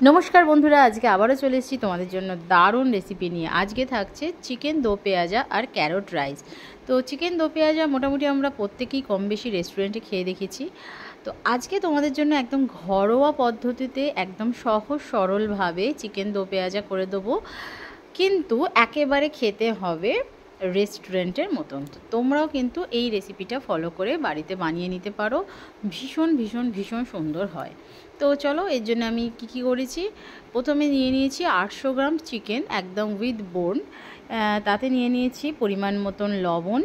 नमस्कार बंधुरा आज के आबारो चले एसेছি তোমাদের জন্য দারুণ রেসিপি নিয়ে। আজকে থাকছে চিকেন দো পেঁয়াজা আর ক্যারট রাইস। তো চিকেন দো পেঁয়াজা মোটামুটি আমরা প্রত্যেকেই কম বেশি রেস্টুরেন্টে খেয়ে দেখেছি। তো আজকে তোমাদের জন্য একদম ঘরোয়া পদ্ধতিতে একদম সহজ সরলভাবে চিকেন দো পেঁয়াজা করে দেবো, কিন্তু একেবারে খেতে হবে রেস্টুরেন্টের মতন। তো তোমরাও কিন্তু এই রেসিপিটা ফলো করে বাড়িতে বানিয়ে নিতে পারো, ভীষণ ভীষণ ভীষণ সুন্দর হয়। তো চলো, এর জন্য আমি কী করেছি। প্রথমে নিয়ে নিয়েছি 800 গ্রাম চিকেন একদম উইথ বোন, তাতে নিয়ে নিয়েছি পরিমাণ মতন লবণ,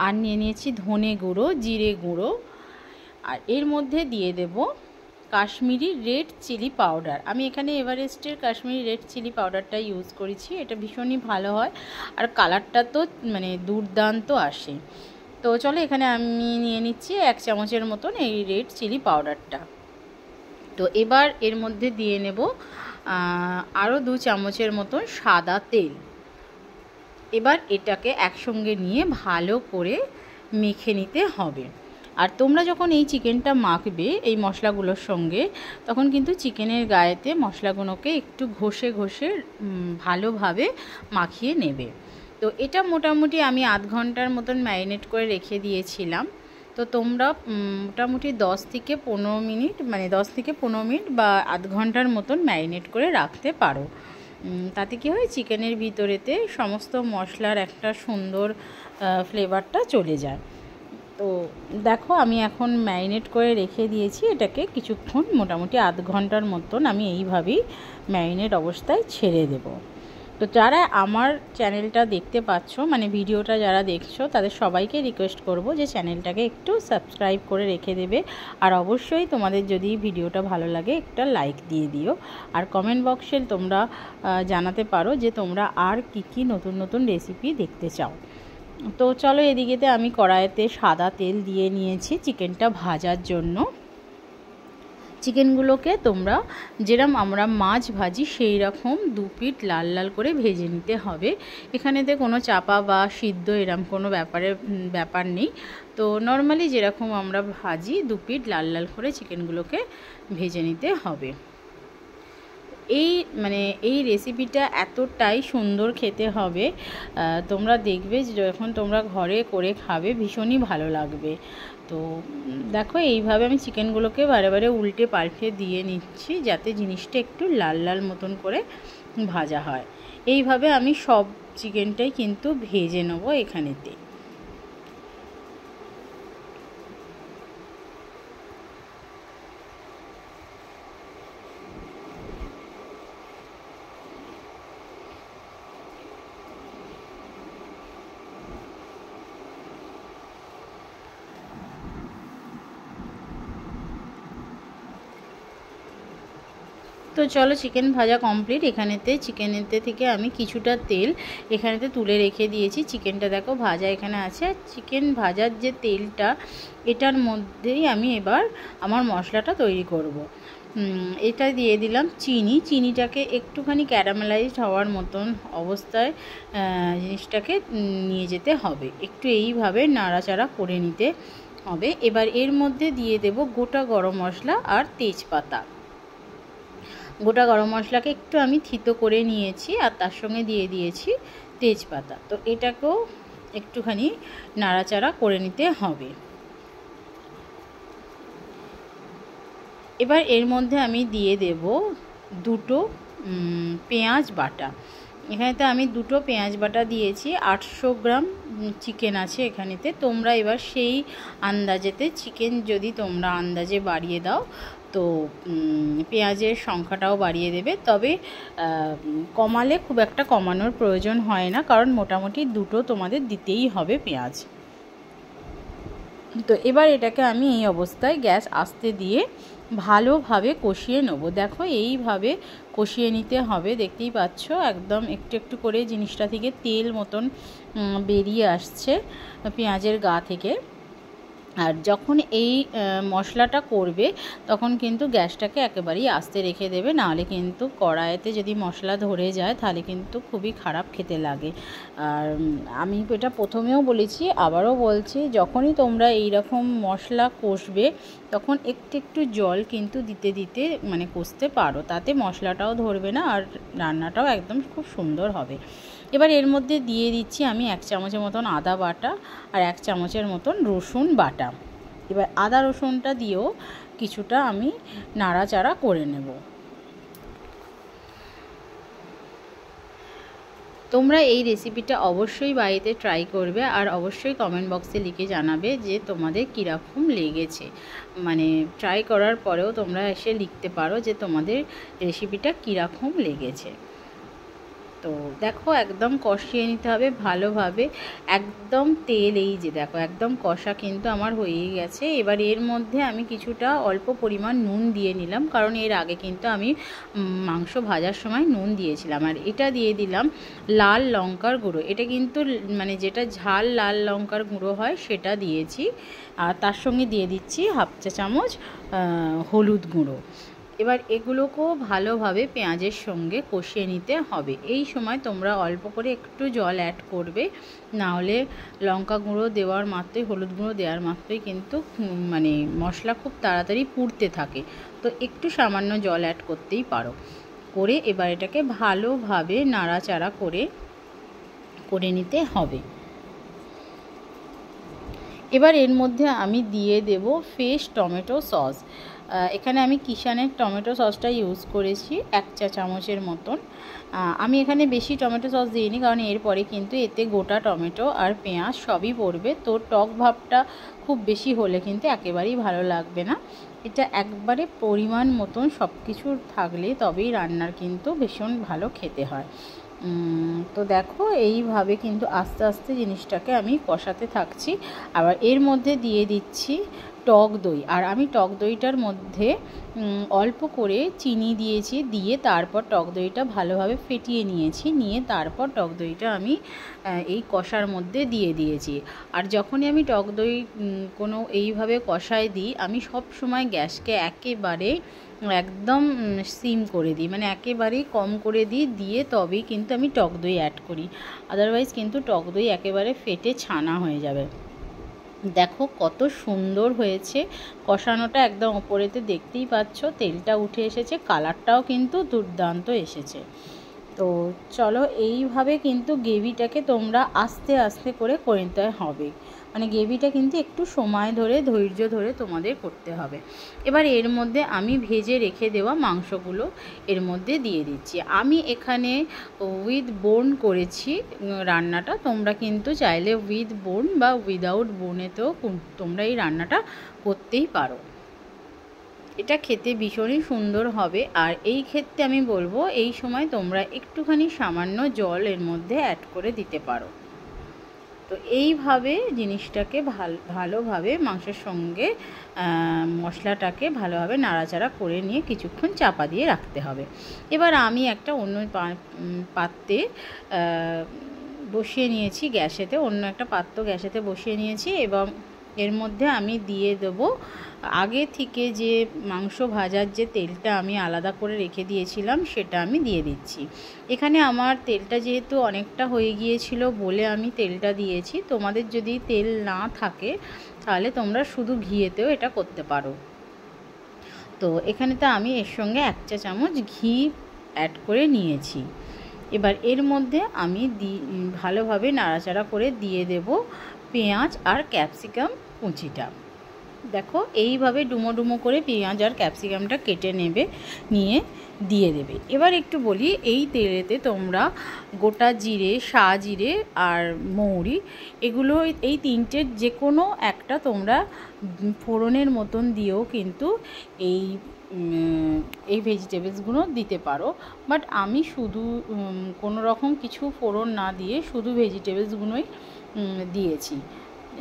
আর নিয়ে নিয়েছি ধনে গুঁড়ো, জিরে গুঁড়ো, আর এর মধ্যে দিয়ে দেব কাশ্মীরি রেড চিলি পাউডার। আমি এখানে এভারেস্টের কাশ্মীরি রেড চিলি পাউডারটা ইউজ করেছি, এটা ভীষণই ভালো হয় আর কালারটা তো মানে দুর্দান্ত আসে। তো চলো, এখানে আমি নিয়ে নিচ্ছি 1 চামচের মতন এই রেড চিলি পাউডারটা। তো এবার এর মধ্যে দিয়ে নেব আরও 2 চামচের মতন সাদা তেল। এবার এটাকে একসঙ্গে নিয়ে ভালো করে মেখে নিতে হবে। আর তোমরা যখন এই চিকেনটা মাখবে এই মশলাগুলোর সঙ্গে, তখন কিন্তু চিকেনের গায়েতে মশলাগুলোকে একটু ঘষে ঘষে ভালোভাবে মাখিয়ে নেবে। তো এটা মোটামুটি আমি আধ ঘন্টার মতন ম্যারিনেট করে রেখে দিয়েছিলাম। তো তোমরা মোটামুটি 10 থেকে 15 মিনিট মানে 10 থেকে 15 মিনিট বা আধ ঘন্টার মতন ম্যারিনেট করে রাখতে পারো। তাতে কী হয়, চিকেনের ভিতরেতে সমস্ত মশলার একটা সুন্দর ফ্লেভারটা চলে যায়। তো দেখো, আমি এখন ম্যারিনেট করে রেখে দিয়েছি এটাকে কিছুক্ষণ, মোটামুটি আধ ঘন্টার মতন আমি এইভাবেই ম্যারিনেট অবস্থায় ছেড়ে দেব। তো যারা আমার চ্যানেলটা দেখতে পাচ্ছ, মানে ভিডিওটা যারা দেখছো, তাদের সবাইকে রিকোয়েস্ট করব যে চ্যানেলটাকে একটু সাবস্ক্রাইব করে রেখে দেবে। আর অবশ্যই তোমাদের যদি ভিডিওটা ভালো লাগে একটা লাইক দিয়ে দিও। আর কমেন্ট বক্সে তোমরা জানাতে পারো যে তোমরা আর কি নতুন নতুন রেসিপি দেখতে চাও। তো চলো, এদিকেতে আমি কড়াইতে সাদা তেল দিয়ে নিয়েছি চিকেনটা ভাজার জন্য। চিকেনগুলোকে তোমরা যেরকম আমরা মাছ ভাজি সেই রকম 2 পিঠ লাল লাল করে ভেজে নিতে হবে। এখানেতে কোনো চাপা বা সিদ্ধ এরকম কোনো ব্যাপার নেই। তো নর্মালি যেরকম আমরা ভাজি 2 পিঠ লাল লাল করে চিকেনগুলোকে ভেজে নিতে হবে। এই রেসিপিটা এতটাই সুন্দর খেতে হবে, তোমরা দেখবে যখন তোমরা ঘরে করে খাবে ভীষণই ভালো লাগবে। তো দেখো, এইভাবে আমি চিকেনগুলোকে বারে বারে উল্টে পাল্টে দিয়ে নিচ্ছি, যাতে জিনিসটা একটু লাল লাল মতন করে ভাজা হয়। এইভাবে আমি সব চিকেনটাই কিন্তু ভেজে নেবো এখানেতে। তো চলো, চিকেন ভাজা কমপ্লিট। চিকেনেতে থেকে আমি কিছুটা তেল এখানেতে তুলে রেখে দিয়েছি। চিকেনটা দেখো ভাজা এখানে আছে। চিকেন ভাজার যে তেলটা, এটার মধ্যেই আমি এবার আমার মশলাটা তৈরি করব। এটা দিয়ে দিলাম চিনিটাকে একটুখানি ক্যারামেলাইজড হওয়ার মতন অবস্থায় জিনিসটাকে নিয়ে যেতে হবে। একটু এইভাবে নাড়াচাড়া করে নিতে হবে। এবার এর মধ্যে দিয়ে দেব গোটা গরম মশলা আর তেজপাতা। গোটা গরম মশলাকে একটু আমি থিতো করে নিয়েছি, আর তার সঙ্গে দিয়ে দিয়েছি তেজপাতা। তো এটাকেও একটুখানি নাড়াচাড়া করে নিতে হবে। এবার এর মধ্যে আমি দিয়ে দেব 2টো পেঁয়াজ বাটা। এখানেতে আমি 2টো পেঁয়াজ বাটা দিয়েছি। 800 গ্রাম চিকেন আছে এখানেতে। তোমরা এবার সেই আন্দাজেতে চিকেন যদি তোমরা আন্দাজে বাড়িয়ে দাও, তো পেঁয়াজের সংখ্যাটাও বাড়িয়ে দেবে। তবে কমালে খুব একটা কমানোর প্রয়োজন হয় না, কারণ মোটামুটি 2টো তোমাদের দিতেই হবে পেঁয়াজ। তো এবার এটাকে আমি এই অবস্থায় গ্যাস আস্তে দিয়ে ভালোভাবে কষিয়ে নেব। দেখো, এইভাবে কষিয়ে নিতে হবে। দেখতেই পাচ্ছ একদম একটু একটু করে জিনিসটা থেকে তেল মতন বেরিয়ে আসছে পেঁয়াজের গা থেকে। আর যখন এই মশলাটা করবে তখন কিন্তু গ্যাসটাকে একেবারেই আস্তে রেখে দেবে, নাহলে কিন্তু কড়াইতে যদি মশলা ধরে যায় তাহলে কিন্তু খুবই খারাপ খেতে লাগে। আর আমি এটা প্রথমেও বলেছি, আবারও বলছি, যখনই তোমরা এই রকম মশলা কষবে তখন একটু একটু জল কিন্তু দিতে দিতে মানে কষতে পারো, তাতে মশলাটাও ধরবে না আর রান্নাটাও একদম খুব সুন্দর হবে। এবার এর মধ্যে দিয়ে দিচ্ছি আমি 1 চামচের মতন আদা বাটা আর 1 চামচের মতন রসুন বাটা। এবার আদা রসুনটা দিয়েও কিছুটা আমি নাড়াচাড়া করে নেব। তোমরা এই রেসিপিটা অবশ্যই বাড়িতে ট্রাই করবে আর অবশ্যই কমেন্ট বক্সে লিখে জানাবে যে তোমাদের কীরকম লেগেছে। মানে ট্রাই করার পরেও তোমরা এসে লিখতে পারো যে তোমাদের রেসিপিটা কীরকম লেগেছে। তো দেখো একদম কষিয়ে নিতে হবে ভালোভাবে, একদম তেল এই যে দেখো একদম কষা কিন্তু আমার হয়েই গেছে। এবার এর মধ্যে আমি কিছুটা অল্প পরিমাণ নুন দিয়ে নিলাম, কারণ এর আগে কিন্তু আমি মাংস ভাজার সময় নুন দিয়েছিলাম। আর এটা দিয়ে দিলাম লাল লঙ্কার গুঁড়ো, এটা কিন্তু মানে যেটা ঝাল লাল লঙ্কার গুঁড়ো হয় সেটা দিয়েছি। আর তার সঙ্গে দিয়ে দিচ্ছি 1/2 চা চামচ হলুদ গুঁড়ো। এবার এগুলোকেও ভালোভাবে পেঁয়াজের সঙ্গে কষিয়ে নিতে হবে। এই সময় তোমরা অল্প করে একটু জল অ্যাড করবে, নাহলে লঙ্কা গুঁড়ো দেওয়ার মাত্রই হলুদ গুঁড়ো দেওয়ার মাত্রই কিন্তু মানে মশলা খুব তাড়াতাড়ি পুড়তে থাকে, তো একটু সামান্য জল অ্যাড করতেই পারো। করে এবার এটাকে ভালোভাবে নাড়াচাড়া করে নিতে হবে। এবার এর মধ্যে আমি দিয়ে দেব ফ্রেশ টমেটো সস। এখানে আমি কিষানের টমেটো সসটা ইউজ করেছি 1 চা চামচের মতন। আমি এখানে বেশি টমেটো সস দিইনি, কারণ এরপরে কিন্তু এতে গোটা টমেটো আর পেঁয়াজ সবই পড়বে, তো টক ভাবটা খুব বেশি হলে কিন্তু একেবারেই ভালো লাগবে না। এটা একবারে পরিমাণ মতন সব কিছু থাকলে তবেই রান্নার কিন্তু ভীষণ ভালো খেতে হয়। তো দেখো এইভাবে কিন্তু আস্তে আস্তে জিনিসটাকে আমি কষাতে থাকছি। আবার এর মধ্যে দিয়ে দিচ্ছি টক দই, আর আমি টক দইটার মধ্যে অল্প করে চিনি দিয়েছি, দিয়ে তারপর টক দইটা ভালোভাবে ফেটিয়ে নিয়েছি, নিয়ে তারপর টক দইটা আমি এই কষার মধ্যে দিয়ে দিয়েছি। আর যখনই আমি টক দই কোনো এইভাবে কষায় দিই, আমি সব সময় গ্যাসকে একেবারে একদম সিম করে দিই, মানে একেবারেই কম করে দিই, দিয়ে তবেই কিন্তু আমি টক দই অ্যাড করি, আদারওয়াইজ কিন্তু টক দই একেবারে ফেটে ছানা হয়ে যাবে। দেখো কত সুন্দর হয়েছে কষানোটা, একদম ওপরেতে দেখতেই পাচ্ছ তেলটা উঠে এসেছে, কালারটাও কিন্তু দুর্দান্ত এসেছে। তো চলো এইভাবে কিন্তু গ্রেভিটাকে তোমরা আস্তে আস্তে করে নিতে হবে, মানে গ্রেভিটা কিন্তু একটু সময় ধরে ধৈর্য ধরে তোমাদের করতে হবে। এবার এর মধ্যে আমি ভেজে রেখে দেওয়া মাংসগুলো এর মধ্যে দিয়ে দিচ্ছি। আমি এখানে উইথ বোন করেছি রান্নাটা, তোমরা কিন্তু চাইলে উইথ বোন বা উইদাউট বোনেতেও তোমরা এই রান্নাটা করতেই পারো। এটা খেতে ভীষণই সুন্দর হবে। আর এই ক্ষেত্রে আমি বলবো এই সময় তোমরা একটুখানি সামান্য জল এর মধ্যে অ্যাড করে দিতে পারো। তো এইভাবে জিনিসটাকে ভালোভাবে মাংসের সঙ্গে মশলাটাকে ভালোভাবে নাড়াচাড়া করে নিয়ে কিছুক্ষণ চাপা দিয়ে রাখতে হবে। এবার আমি একটা অন্য পাত্রে বসিয়ে নিয়েছি গ্যাসেতে, অন্য একটা পাত্র গ্যাসেতে বসিয়ে নিয়েছি এবং এর মধ্যে আমি দিয়ে দেবো আগে থেকে যে মাংস ভাজার যে তেলটা আমি আলাদা করে রেখে দিয়েছিলাম সেটা আমি দিয়ে দিচ্ছি। এখানে আমার তেলটা যেহেতু অনেকটা হয়ে গিয়েছিল বলে আমি তেলটা দিয়েছি, তোমাদের যদি তেল না থাকে তাহলে তোমরা শুধু ঘিয়েতেও এটা করতে পারো। তো এখানে তো আমি এর সঙ্গে 1 চা চামচ ঘি অ্যাড করে নিয়েছি। এবার এর মধ্যে আমি ভালোভাবে নাড়াচাড়া করে দিয়ে দেব পেঁয়াজ আর ক্যাপসিকাম কুচিটা। দেখো এইভাবে ডুমো ডুমো করে পেঁয়াজ আর ক্যাপসিকামটা কেটে নিয়ে দিয়ে দেবে। এবার একটু বলি, এই তেলেতে তোমরা গোটা জিরে, সাজিরে আর মৌরি, এগুলো এই তিনটের যে কোনো একটা তোমরা ফোড়নের মতন দিয়েও কিন্তু এই ভেজিটেবলসগুলো দিতে পারো, বাট আমি শুধু কোনো রকম কিছু ফোড়ন না দিয়ে শুধু ভেজিটেবলসগুলোই দিয়েছি,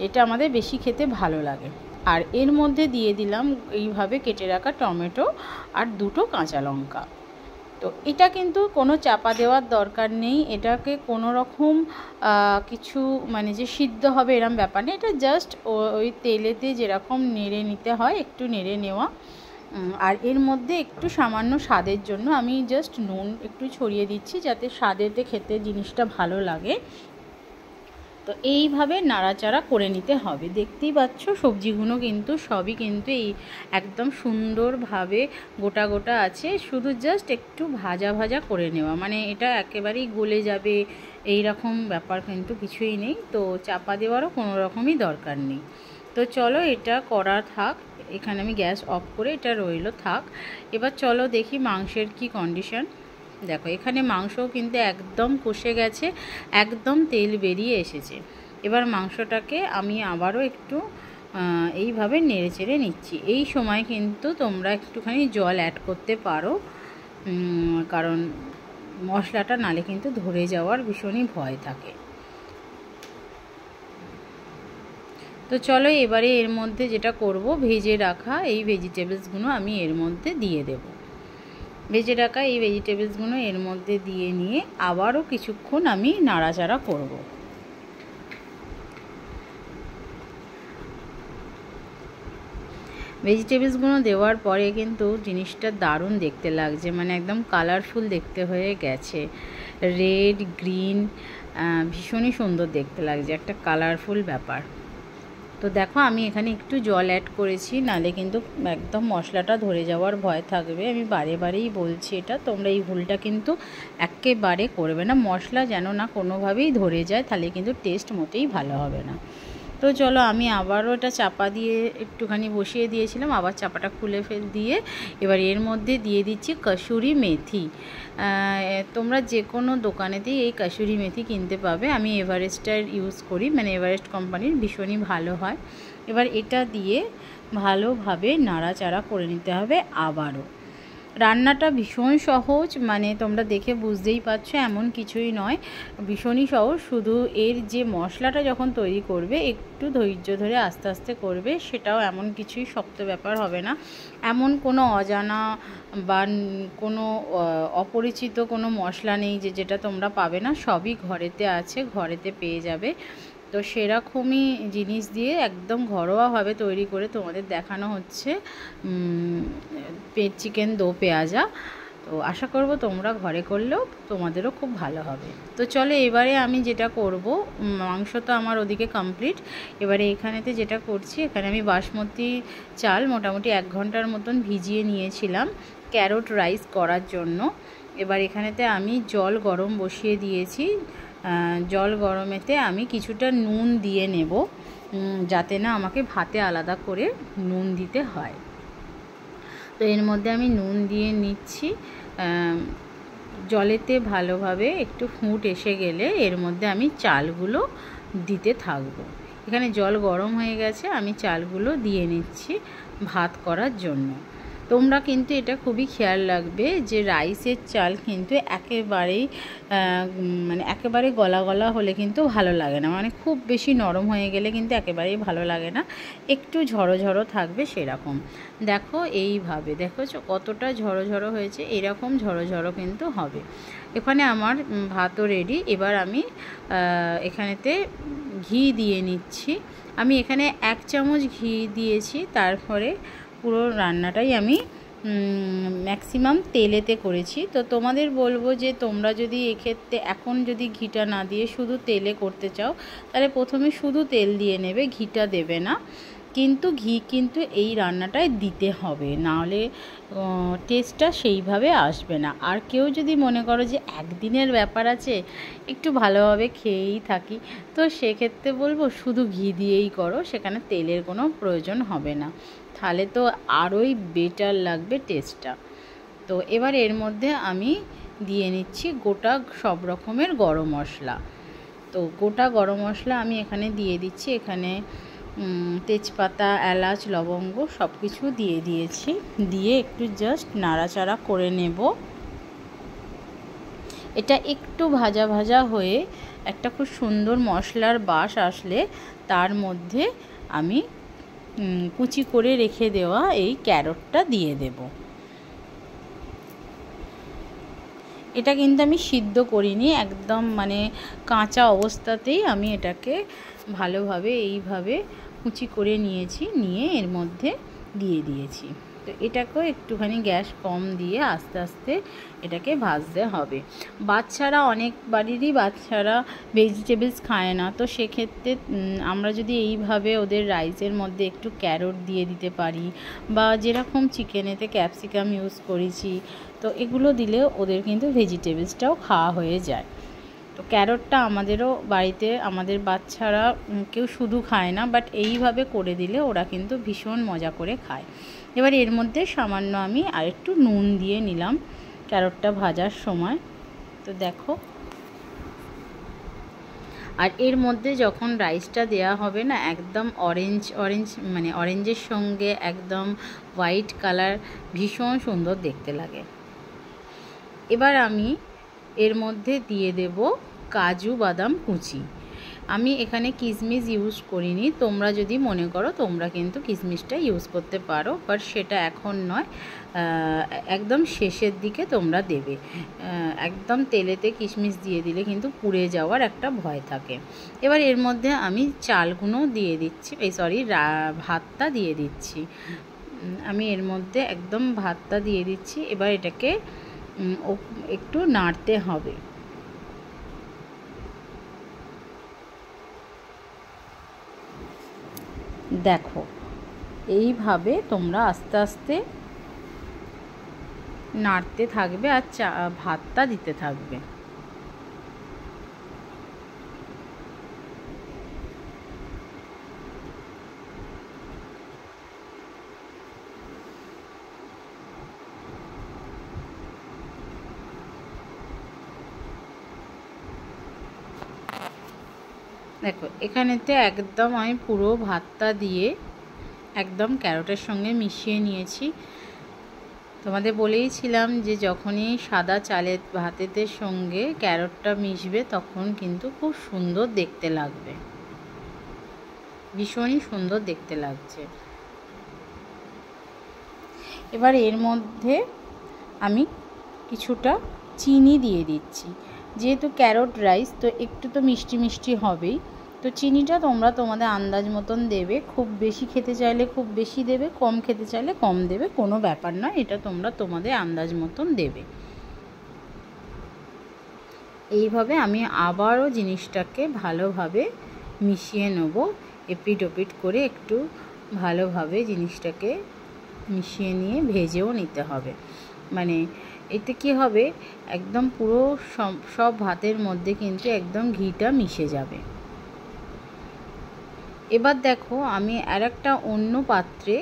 এটা আমাদের বেশি খেতে ভালো লাগে। আর এর মধ্যে দিয়ে দিলাম এইভাবে কেটে রাখা টমেটো আর 2টো কাঁচা লঙ্কা। তো তো এটা কিন্তু কোনো চাপা দেওয়ার দরকার নেই, এটাকে কোনো রকম কিছু মানে যে সিদ্ধ হবে এরম ব্যাপার নেই, এটা জাস্ট ওই তেলেতে যেরকম নেড়ে নিতে হয় একটু নেড়ে নেওয়া। আর এর মধ্যে একটু সামান্য স্বাদের জন্য আমি জাস্ট নুন একটু ছড়িয়ে দিচ্ছি যাতে স্বাদেতে খেতে জিনিসটা ভালো লাগে। তো এইভাবে নাড়াচাড়া করে নিতে হবে। দেখতেই পাচ্ছ সবজিগুলো কিন্তু সবই কিন্তু এই একদম সুন্দরভাবে গোটা গোটা আছে, শুধু জাস্ট একটু ভাজা ভাজা করে নেওয়া, মানে এটা একেবারেই গলে যাবে এই রকম ব্যাপার কিন্তু কিছুই নেই। তো চাপা দেওয়ারও কোনো রকমই দরকার নেই। তো চলো এটা করা থাক, এখানে আমি গ্যাস অফ করে এটা রইলো থাক। এবার চলো দেখি মাংসের কি কন্ডিশন। দেখো এখানে মাংসও কিন্তু একদম কষে গেছে, একদম তেল বেরিয়ে এসেছে। এবার মাংসটাকে আমি আবারও একটু এইভাবে নেড়ে চেড়ে নিচ্ছি। এই সময় কিন্তু তোমরা একটুখানি জল অ্যাড করতে পারো, কারণ মশলাটা নালে কিন্তু ধরে যাওয়ার ভীষণই ভয় থাকে। তো চলো এবারে এর মধ্যে যেটা করব, ভেজে রাখা এই ভেজিটেবলসগুলো আমি এর মধ্যে দিয়ে দেবো। ভেজে রাখা এই ভেজিটেবলসগুলো এর মধ্যে দিয়ে নিয়ে আবারও কিছুক্ষণ আমি নাড়াচাড়া করব। ভেজিটেবলসগুলো দেওয়ার পরে কিন্তু জিনিসটা দারুণ দেখতে লাগছে, মানে একদম কালারফুল দেখতে হয়ে গেছে, রেড গ্রিন, ভীষণই সুন্দর দেখতে লাগছে, একটা কালারফুল ব্যাপার। তো দেখো আমি এখানে একটু জল অ্যাড করেছি, নালে কিন্তু একদম মশলাটা ধরে যাওয়ার ভয় থাকবে। আমি বারে বারেই বলছি এটা, তোমরা এই ভুলটা কিন্তু একেবারে করবে না, মশলা যেন না কোনোভাবেই ধরে যায়, তাহলে কিন্তু টেস্ট মোটেই ভালো হবে না। তো চলো আমি আবারও এটা চাপা দিয়ে একটুখানি বসিয়ে দিয়েছিলাম, আবার চাপাটা খুলে দিয়ে এবার এর মধ্যে দিয়ে দিচ্ছি কসুরি মেথি। তোমরা যে কোনো দোকানেতেই এই কসুরি মেথি কিনতে পাবে, আমি এভারেস্টটার ইউজ করি, মানে এভারেস্ট কোম্পানির, ভীষণই ভালো হয়। এবার এটা দিয়ে ভালোভাবে নাড়াচাড়া করে নিতে হবে আবারও। রান্নাটা ভীষণ সহজ, মানে তোমরা দেখে বুঝতেই পারছো এমন কিছুই নয়, ভীষণই সহজ। শুধু এর যে মশলাটা যখন তৈরি করবে একটু ধৈর্য ধরে আস্তে আস্তে করবে, সেটাও এমন কিছুই শক্ত ব্যাপার হবে না। এমন কোনো অজানা বা কোনো অপরিচিত কোনো মশলা নেই যে যেটা তোমরা পাবে না, সবই ঘরেতে আছে, ঘরেতে পেয়ে যাবে। তো সেরকমই জিনিস দিয়ে একদম ঘরোয়াভাবে তৈরি করে তোমাদের দেখানো হচ্ছে চিকেন দো পেঁয়াজা। তো আশা করব তোমরা ঘরে করলেও তোমাদেরও খুব ভালো হবে। তো চলো এবারে আমি যেটা করব, মাংস তো আমার ওদিকে কমপ্লিট, এবারে এখানেতে যেটা করছি, এখানে আমি বাসমতি চাল মোটামুটি 1 ঘন্টার মতন ভিজিয়ে নিয়েছিলাম ক্যারট রাইস করার জন্য। এবার এখানেতে আমি জল গরম বসিয়ে দিয়েছি, জল গরমেতে আমি কিছুটা নুন দিয়ে নেব, যাতে না আমাকে ভাতে আলাদা করে নুন দিতে হয়। তো এর মধ্যে আমি নুন দিয়ে নিচ্ছি, জলেতে ভালোভাবে একটু ফুট এসে গেলে এর মধ্যে আমি চালগুলো দিতে থাকবো। এখানে জল গরম হয়ে গেছে, আমি চালগুলো দিয়ে নিচ্ছি ভাত করার জন্য। তোমরা কিন্তু এটা খুবই খেয়াল রাখবে যে রাইসের চাল কিন্তু একেবারেই মানে একেবারে গলা গলা হলে কিন্তু ভালো লাগে না, মানে খুব বেশি নরম হয়ে গেলে কিন্তু একেবারেই ভালো লাগে না, একটু ঝড়ো ঝড়ো থাকবে সেরকম। দেখো এইভাবে দেখেছো কতটা ঝড়ো ঝড়ো হয়েছে, এরকম ঝড়ো ঝড়ো কিন্তু হবে। এখানে আমার ভাতও রেডি। এবার আমি এখানেতে ঘি দিয়ে নিচ্ছি, আমি এখানে 1 চামচ ঘি দিয়েছি, তারপরে পুরো রান্নাটাই আমি ম্যাক্সিমাম তেলেতে করেছি। তো তোমাদের বলবো যে তোমরা যদি এক্ষেত্রে এখন যদি ঘিটা না দিয়ে শুধু তেলে করতে চাও, তাহলে প্রথমে শুধু তেল দিয়ে নেবে, ঘিটা দেবে না। কিন্তু ঘি কিন্তু এই রান্নাটায় দিতে হবে, নাহলে টেস্টটা সেইভাবে আসবে না। আর কেউ যদি মনে করো যে একদিনের ব্যাপার আছে, একটু ভালোভাবে খেয়েই থাকি, তো সেক্ষেত্রে বলবো শুধু ঘি দিয়েই করো, সেখানে তেলের কোনো প্রয়োজন হবে না, তাহলে তো আরোই বেটার লাগবে টেস্টটা। তো এবার এর মধ্যে আমি দিয়ে নিচ্ছি গোটা সব রকমের গরম মশলা। তো গোটা গরম মশলা আমি এখানে দিয়ে দিচ্ছি, এখানে তেজপাতা, এলাচ, লবঙ্গ সব কিছু দিয়ে দিয়েছি, দিয়ে একটু জাস্ট নাড়াচাড়া করে নেব। এটা একটু ভাজা ভাজা হয়ে একটা খুব সুন্দর মশলার বাস আসলে তার মধ্যে আমি কুচি করে রেখে দেওয়া এই ক্যারটটা দিয়ে দেব। এটা কিন্তু আমি সিদ্ধ করিনি, একদম মানে কাঁচা অবস্থাতেই আমি এটাকে ভালোভাবে এইভাবে কুচি করে নিয়েছি, নিয়ে এর মধ্যে দিয়ে দিয়েছি। তো এটাকেও একটুখানি গ্যাস কম দিয়ে আস্তে আস্তে এটাকে ভাজতে হবে। বাচ্চারা, অনেক বাড়িরই বাচ্চারা ভেজিটেবলস খায় না, তো সেক্ষেত্রে আমরা যদি এইভাবে ওদের রাইসের মধ্যে একটু ক্যারট দিয়ে দিতে পারি, বা যেরকম চিকেনেতে ক্যাপসিকাম ইউজ করেছি, তো এগুলো দিলে ওদের কিন্তু ভেজিটেবলসটাও খাওয়া হয়ে যায়। তো ক্যারটটা আমাদেরও বাড়িতে, আমাদের বাচ্চারা কেউ শুধু খায় না, বাট এইভাবে করে দিলে ওরা কিন্তু ভীষণ মজা করে খায়। এবার এর মধ্যে সামান্য আমি আরেকটু নুন দিয়ে নিলাম ক্যারটটা ভাজার সময়। তো দেখো, আর এর মধ্যে যখন রাইসটা দেয়া হবে না, একদম অরেঞ্জ মানে অরেঞ্জের সঙ্গে একদম হোয়াইট কালার, ভীষণ সুন্দর দেখতে লাগে। এবার আমি এর মধ্যে দিয়ে দেব কাজু বাদাম কুচি। আমি এখানে কিশমিশ ইউজ করিনি, তোমরা যদি মনে করো তোমরা কিন্তু কিশমিশটা ইউজ করতে পারো, বাট সেটা এখন নয়, একদম শেষের দিকে তোমরা দেবে। একদম তেলেতে কিশমিশ দিয়ে দিলে কিন্তু পুড়ে যাওয়ার একটা ভয় থাকে। এবার এর মধ্যে আমি চালগুলো দিয়ে দিচ্ছি, ভাতটা দিয়ে দিচ্ছি। আমি এর মধ্যে একদম ভাতটা দিয়ে দিচ্ছি। এবার এটাকে একটু নাড়তে হবে। দেখো, এইভাবে তোমরা আস্তে আস্তে নাড়তে থাকবে আর ভাতটা দিতে থাকবে। দেখো, এখানেতে একদম আমি পুরো ভাতটা দিয়ে একদম ক্যারটের সঙ্গে মিশিয়ে নিয়েছি। তোমাদের বলেইছিলাম যে যখনই সাদা চালের ভাতের সঙ্গে ক্যারটটা মিশবে তখন কিন্তু খুব সুন্দর দেখতে লাগবে, ভীষণই সুন্দর দেখতে লাগছে। এবার এর মধ্যে আমি কিছুটা চিনি দিয়ে দিচ্ছি। যেহেতু ক্যারট রাইস, তো একটু তো মিষ্টি মিষ্টি হবেই, তো চিনিটা তোমরা তোমাদের আন্দাজ মতন দেবে। খুব বেশি খেতে চাইলে খুব বেশি দেবে, কম খেতে চাইলে কম দেবে, কোনো ব্যাপার নয়, এটা তোমরা তোমাদের আন্দাজ মতন দেবে। এইভাবে আমি আবারও জিনিসটাকে ভালোভাবে মিশিয়ে নেব, এপিট ওপিট করে একটু ভালোভাবে জিনিসটাকে মিশিয়ে নিয়ে ভেজেও নিতে হবে। মানে এতে কি হবে, একদম পুরো সব ভাতের মধ্যে কিন্তু একদম ঘিটা মিশে যাবে। এবার দেখো, আমি আরেকটা অন্য পাত্রে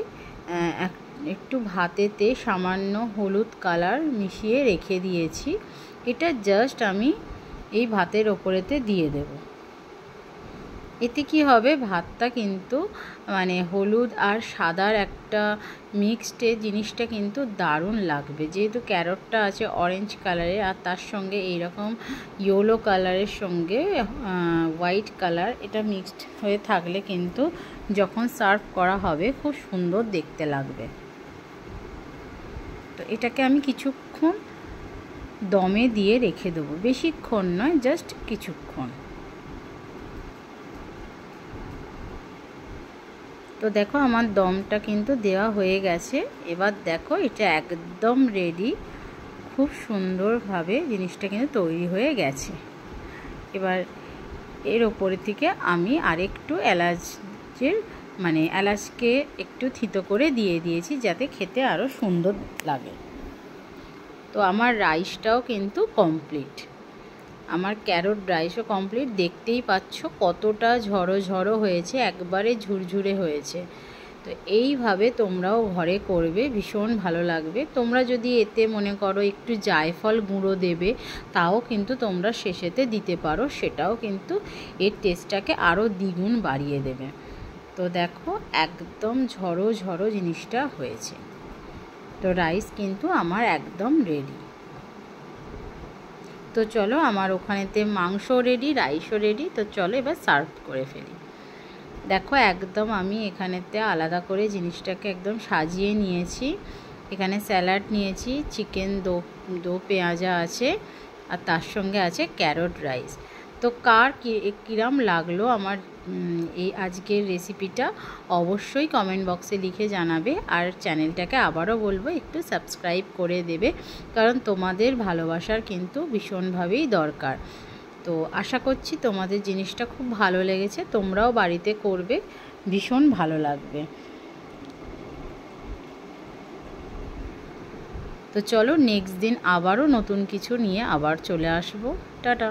একটু ভাতেতে সামান্য হলুদ কালার মিশিয়ে রেখে দিয়েছি। এটা জাস্ট আমি এই ভাতের ওপরেতে দিয়ে দেব। এতে কি হবে, ভাতটা কিন্তু মানে হলুদ আর সাদার একটা মিক্সডে জিনিসটা কিন্তু দারুণ লাগবে। যেহেতু ক্যারটটা আছে অরেঞ্জ কালারের, আর তার সঙ্গে এইরকম ইয়েলো কালারের সঙ্গে হোয়াইট কালার, এটা মিক্সড হয়ে থাকলে কিন্তু যখন সার্ভ করা হবে খুব সুন্দর দেখতে লাগবে। তো এটাকে আমি কিছুক্ষণ দমে দিয়ে রেখে দেবো, বেশিক্ষণ নয়, জাস্ট কিছুক্ষণ। তো দেখো, আমার দমটা কিন্তু দেওয়া হয়ে গেছে। এবার দেখো, এটা একদম রেডি, খুব সুন্দরভাবে জিনিসটা কিন্তু তৈরি হয়ে গেছে। এবার এর ওপরে থেকে আমি আরেকটু এলাচকে একটু থিতো করে দিয়ে দিয়েছি, যাতে খেতে আরও সুন্দর লাগে। তো আমার রাইসটাও কিন্তু কমপ্লিট, আমার ক্যারট রাইসও কমপ্লিট। দেখতেই পাচ্ছ কতটা ঝড়ো ঝড়ো হয়েছে, একবারে ঝুরঝুরে হয়েছে। তো এইভাবে তোমরাও ঘরে করবে, ভীষণ ভালো লাগবে। তোমরা যদি এতে মনে করো একটু জায়ফল গুঁড়ো দেবে, তাও কিন্তু তোমরা শেষেতে দিতে পারো, সেটাও কিন্তু এর টেস্টটাকে আরও দ্বিগুণ বাড়িয়ে দেবে। তো দেখো, একদম ঝড়ো ঝড়ো জিনিসটা হয়েছে। তো রাইস কিন্তু আমার একদম রেডি। তো চলো, আমার ওখানেতে মাংসও রেডি, রাইসও রেডি। তো চলো এবার সার্ভ করে ফেলি। দেখো, একদম আমি এখানেতে আলাদা করে জিনিসটাকে একদম সাজিয়ে নিয়েছি। এখানে স্যালাড নিয়েছি, চিকেন দো পেঁয়াজা আছে, আর তার সঙ্গে আছে ক্যারট রাইস। তো কার কিরম লাগলো আমার এই আজকের রেসিপিটা অবশ্যই কমেন্ট বক্সে লিখে জানাবে। আর চ্যানেলটাকে আবারও বলবো একটু সাবস্ক্রাইব করে দেবে, কারণ তোমাদের ভালোবাসার কিন্তু ভীষণভাবেই দরকার। তো আশা করছি তোমাদের জিনিসটা খুব ভালো লেগেছে, তোমরাও বাড়িতে করবে, ভীষণ ভালো লাগবে। তো চলো নেক্সট দিন আবারও নতুন কিছু নিয়ে আবার চলে আসবো। টাটা।